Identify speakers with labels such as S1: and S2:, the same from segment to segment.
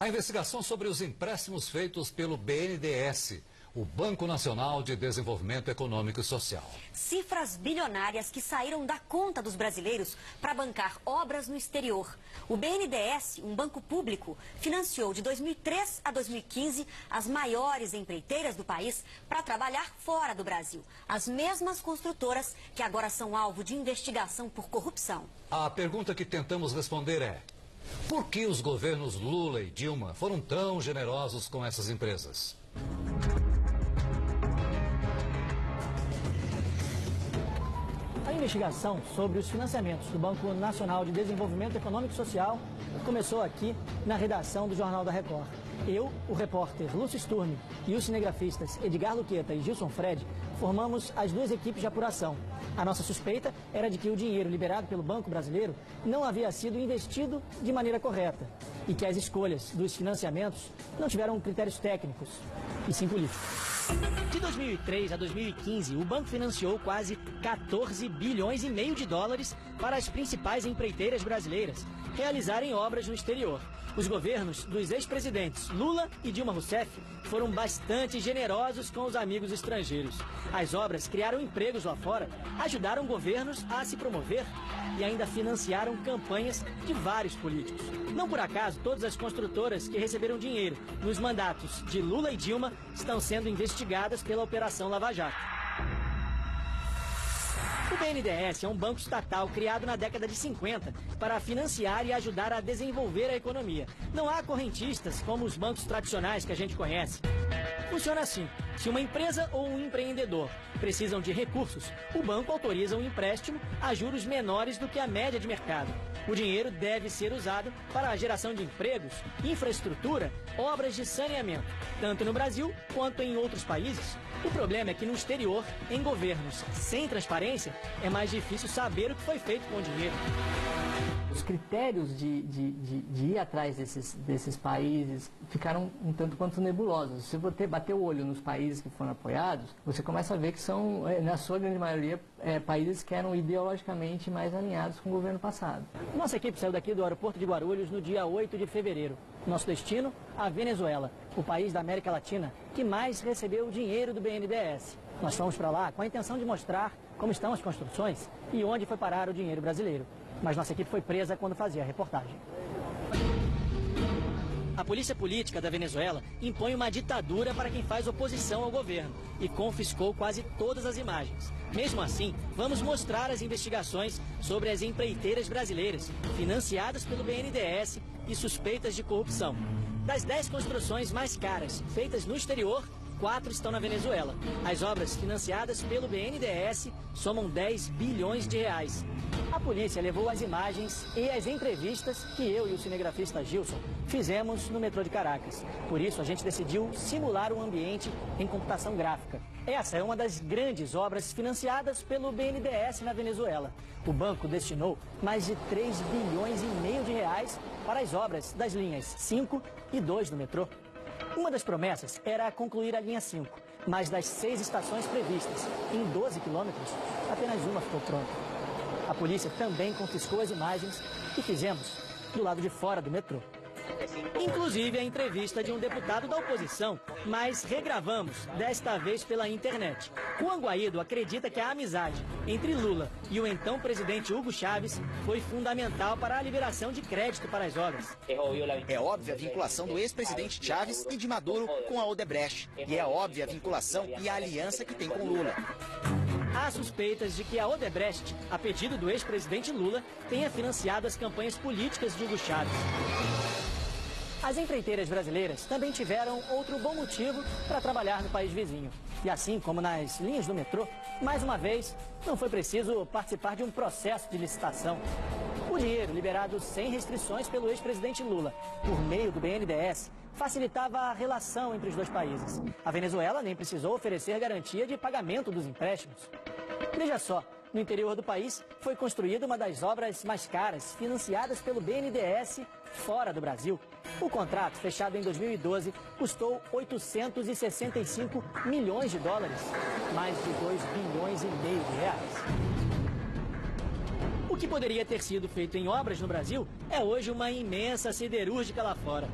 S1: A investigação sobre os empréstimos feitos pelo BNDES, o Banco Nacional de Desenvolvimento Econômico e Social.
S2: Cifras bilionárias que saíram da conta dos brasileiros para bancar obras no exterior. O BNDES, um banco público, financiou de 2003 a 2015 as maiores empreiteiras do país para trabalhar fora do Brasil. As mesmas construtoras que agora são alvo de investigação por corrupção.
S1: A pergunta que tentamos responder é: por que os governos Lula e Dilma foram tão generosos com essas empresas?
S3: A investigação sobre os financiamentos do Banco Nacional de Desenvolvimento Econômico e Social começou aqui na redação do Jornal da Record. Eu, o repórter Lúcio Sturmi e os cinegrafistas Edgar Luqueta e Gilson Fred formamos as duas equipes de apuração. A nossa suspeita era de que o dinheiro liberado pelo Banco Brasileiro não havia sido investido de maneira correta e que as escolhas dos financiamentos não tiveram critérios técnicos e sim políticos. De 2003 a 2015, o banco financiou quase 14 bilhões e meio de dólares para as principais empreiteiras brasileiras realizarem obras no exterior. Os governos dos ex-presidentes Lula e Dilma Rousseff foram bastante generosos com os amigos estrangeiros. As obras criaram empregos lá fora, ajudaram governos a se promover e ainda financiaram campanhas de vários políticos. Não por acaso, todas as construtoras que receberam dinheiro nos mandatos de Lula e Dilma estão sendo investigadas pela Operação Lava Jato. O BNDES é um banco estatal criado na década de 50 para financiar e ajudar a desenvolver a economia. Não há correntistas como os bancos tradicionais que a gente conhece. Funciona assim: se uma empresa ou um empreendedor precisam de recursos, o banco autoriza um empréstimo a juros menores do que a média de mercado. O dinheiro deve ser usado para a geração de empregos, infraestrutura, obras de saneamento, tanto no Brasil quanto em outros países. O problema é que no exterior, em governos sem transparência, é mais difícil saber o que foi feito com o dinheiro.
S4: Os critérios de ir atrás desses países ficaram um tanto quanto nebulosos. Se você bater o olho nos países que foram apoiados, você começa a ver que são, na sua grande maioria, países que eram ideologicamente mais alinhados com o governo passado.
S3: Nossa equipe saiu daqui do aeroporto de Guarulhos no dia 8 de fevereiro. Nosso destino, a Venezuela, o país da América Latina que mais recebeu o dinheiro do BNDES. Nós fomos para lá com a intenção de mostrar como estão as construções e onde foi parar o dinheiro brasileiro. Mas nossa equipe foi presa quando fazia a reportagem. A polícia política da Venezuela impõe uma ditadura para quem faz oposição ao governo e confiscou quase todas as imagens. Mesmo assim, vamos mostrar as investigações sobre as empreiteiras brasileiras financiadas pelo BNDES e suspeitas de corrupção. Das 10 construções mais caras feitas no exterior, 4 estão na Venezuela. As obras financiadas pelo BNDES somam 10 bilhões de reais. A polícia levou as imagens e as entrevistas que eu e o cinegrafista Gilson fizemos no metrô de Caracas. Por isso, a gente decidiu simular um ambiente em computação gráfica. Essa é uma das grandes obras financiadas pelo BNDES na Venezuela. O banco destinou mais de 3 bilhões e meio de reais para as obras das linhas 5 e 2 do metrô. Uma das promessas era concluir a linha 5, mas das 6 estações previstas, em 12 quilômetros, apenas uma ficou pronta. A polícia também confiscou as imagens que fizemos do lado de fora do metrô. Inclusive a entrevista de um deputado da oposição, mas regravamos, desta vez pela internet. Juan Guaido acredita que a amizade entre Lula e o então presidente Hugo Chávez foi fundamental para a liberação de crédito para as obras.
S5: É óbvia a vinculação do ex-presidente Chávez e de Maduro com a Odebrecht. E é óbvia a vinculação e a aliança que tem com Lula.
S3: Há suspeitas de que a Odebrecht, a pedido do ex-presidente Lula, tenha financiado as campanhas políticas de Hugo Chávez. As empreiteiras brasileiras também tiveram outro bom motivo para trabalhar no país vizinho. E assim como nas linhas do metrô, mais uma vez, não foi preciso participar de um processo de licitação. O dinheiro liberado sem restrições pelo ex-presidente Lula, por meio do BNDES, facilitava a relação entre os dois países. A Venezuela nem precisou oferecer garantia de pagamento dos empréstimos. Veja só, no interior do país foi construída uma das obras mais caras financiadas pelo BNDES fora do Brasil. O contrato, fechado em 2012, custou 865 milhões de dólares, mais de 2 bilhões e meio de reais. O que poderia ter sido feito em obras no Brasil é hoje uma imensa siderúrgica lá fora.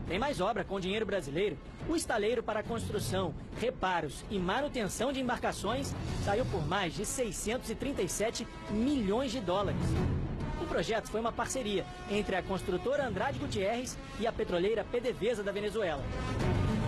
S3: Tem mais obra com dinheiro brasileiro. O estaleiro para construção, reparos e manutenção de embarcações saiu por mais de 637 milhões de dólares. O projeto foi uma parceria entre a construtora Andrade Gutierrez e a petroleira PDVSA da Venezuela.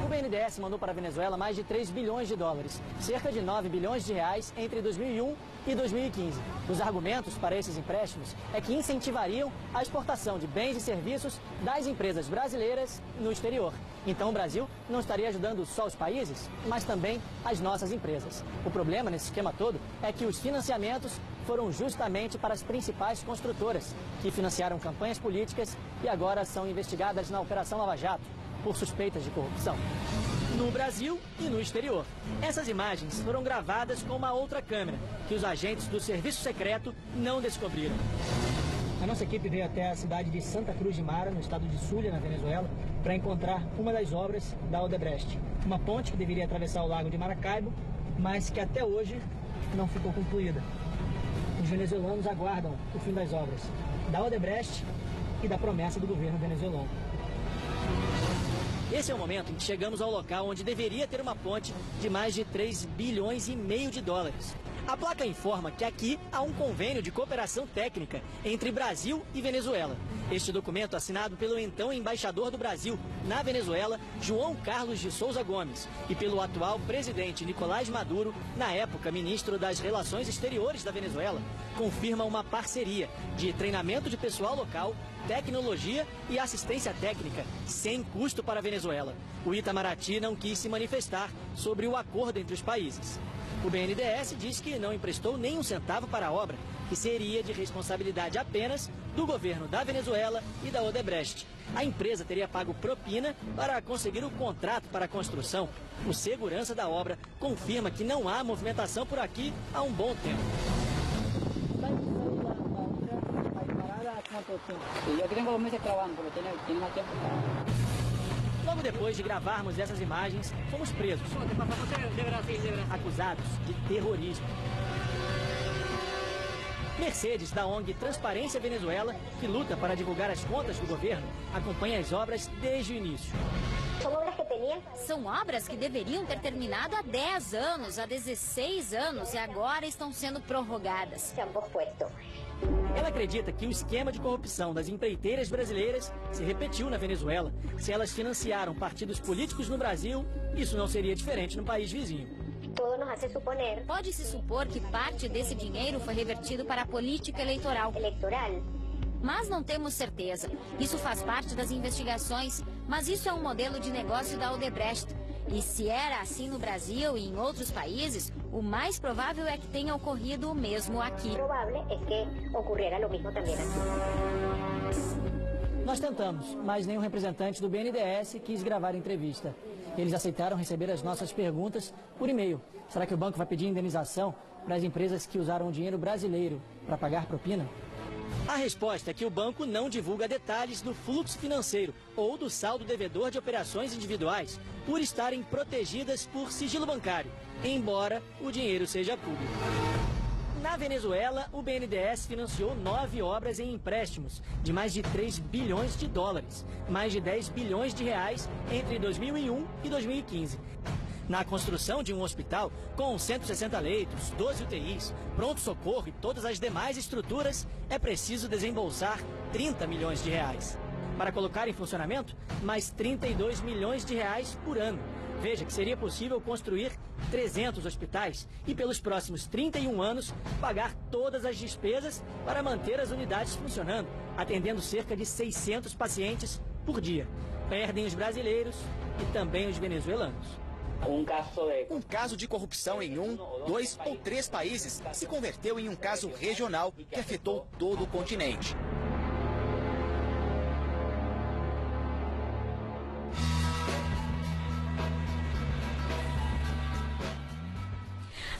S3: O BNDES mandou para a Venezuela mais de 3 bilhões de dólares, cerca de 9 bilhões de reais entre 2001 e 2015. Os argumentos para esses empréstimos é que incentivariam a exportação de bens e serviços das empresas brasileiras no exterior. Então o Brasil não estaria ajudando só os países, mas também as nossas empresas. O problema nesse esquema todo é que os financiamentos foram justamente para as principais construtoras, que financiaram campanhas políticas e agora são investigadas na Operação Lava Jato por suspeitas de corrupção. No Brasil e no exterior. Essas imagens foram gravadas com uma outra câmera, que os agentes do Serviço Secreto não descobriram. A nossa equipe veio até a cidade de Santa Cruz de Mara, no estado de Zulia, na Venezuela, para encontrar uma das obras da Odebrecht. Uma ponte que deveria atravessar o lago de Maracaibo, mas que até hoje não ficou concluída. Os venezuelanos aguardam o fim das obras da Odebrecht e da promessa do governo venezuelano. Esse é o momento em que chegamos ao local onde deveria ter uma ponte de mais de 3 bilhões e meio de dólares. A placa informa que aqui há um convênio de cooperação técnica entre Brasil e Venezuela. Este documento, assinado pelo então embaixador do Brasil na Venezuela, João Carlos de Souza Gomes, e pelo atual presidente Nicolás Maduro, na época ministro das Relações Exteriores da Venezuela, confirma uma parceria de treinamento de pessoal local, tecnologia e assistência técnica, sem custo para a Venezuela. O Itamaraty não quis se manifestar sobre o acordo entre os países. O BNDES diz que não emprestou nem um centavo para a obra, que seria de responsabilidade apenas do governo da Venezuela e da Odebrecht. A empresa teria pago propina para conseguir o contrato para a construção. O segurança da obra confirma que não há movimentação por aqui há um bom tempo. Logo depois de gravarmos essas imagens, fomos presos, acusados de terrorismo. Mercedes, da ONG Transparência Venezuela, que luta para divulgar as contas do governo, acompanha as obras desde o início.
S6: São obras que deveriam ter terminado há 10 anos, há 16 anos e agora estão sendo prorrogadas.
S3: Ela acredita que o esquema de corrupção das empreiteiras brasileiras se repetiu na Venezuela. Se elas financiaram partidos políticos no Brasil, isso não seria diferente no país vizinho.
S6: Pode-se supor que parte desse dinheiro foi revertido para a política eleitoral. Mas não temos certeza. Isso faz parte das investigações, mas isso é um modelo de negócio da Odebrecht. E se era assim no Brasil e em outros países, o mais provável é que tenha ocorrido o mesmo aqui.
S3: Nós tentamos, mas nenhum representante do BNDES quis gravar a entrevista. Eles aceitaram receber as nossas perguntas por e-mail. Será que o banco vai pedir indenização para as empresas que usaram o dinheiro brasileiro para pagar propina? A resposta é que o banco não divulga detalhes do fluxo financeiro ou do saldo devedor de operações individuais, por estarem protegidas por sigilo bancário, embora o dinheiro seja público. Na Venezuela, o BNDES financiou 9 obras em empréstimos de mais de 3 bilhões de dólares, mais de 10 bilhões de reais entre 2001 e 2015. Na construção de um hospital com 160 leitos, 12 UTIs, pronto-socorro e todas as demais estruturas, é preciso desembolsar 30 milhões de reais. Para colocar em funcionamento, mais 32 milhões de reais por ano. Veja que seria possível construir 300 hospitais e, pelos próximos 31 anos, pagar todas as despesas para manter as unidades funcionando, atendendo cerca de 600 pacientes por dia. Perdem os brasileiros e também os venezuelanos.
S5: Um caso de corrupção em 1, 2 ou 3 países se converteu em um caso regional que afetou todo o continente.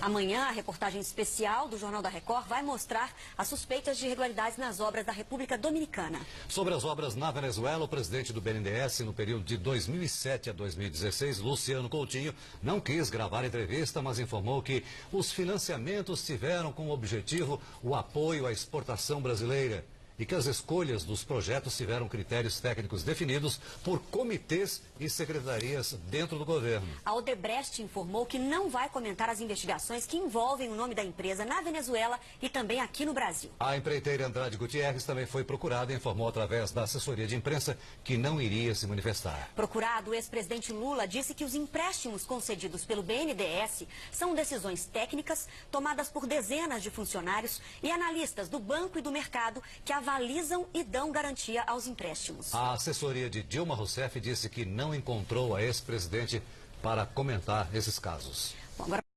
S2: Amanhã, a reportagem especial do Jornal da Record vai mostrar as suspeitas de irregularidades nas obras da República Dominicana.
S1: Sobre as obras na Venezuela, o presidente do BNDES, no período de 2007 a 2016, Luciano Coutinho, não quis gravar a entrevista, mas informou que os financiamentos tiveram como objetivo o apoio à exportação brasileira. e que as escolhas dos projetos tiveram critérios técnicos definidos por comitês e secretarias dentro do governo.
S2: A Odebrecht informou que não vai comentar as investigações que envolvem o nome da empresa na Venezuela e também aqui no Brasil.
S1: A empreiteira Andrade Gutierrez também foi procurada e informou através da assessoria de imprensa que não iria se manifestar.
S2: Procurado, o ex-presidente Lula disse que os empréstimos concedidos pelo BNDES são decisões técnicas tomadas por dezenas de funcionários e analistas do banco e do mercado que avalizam e dão garantia aos empréstimos.
S1: A assessoria de Dilma Rousseff disse que não encontrou a ex-presidente para comentar esses casos.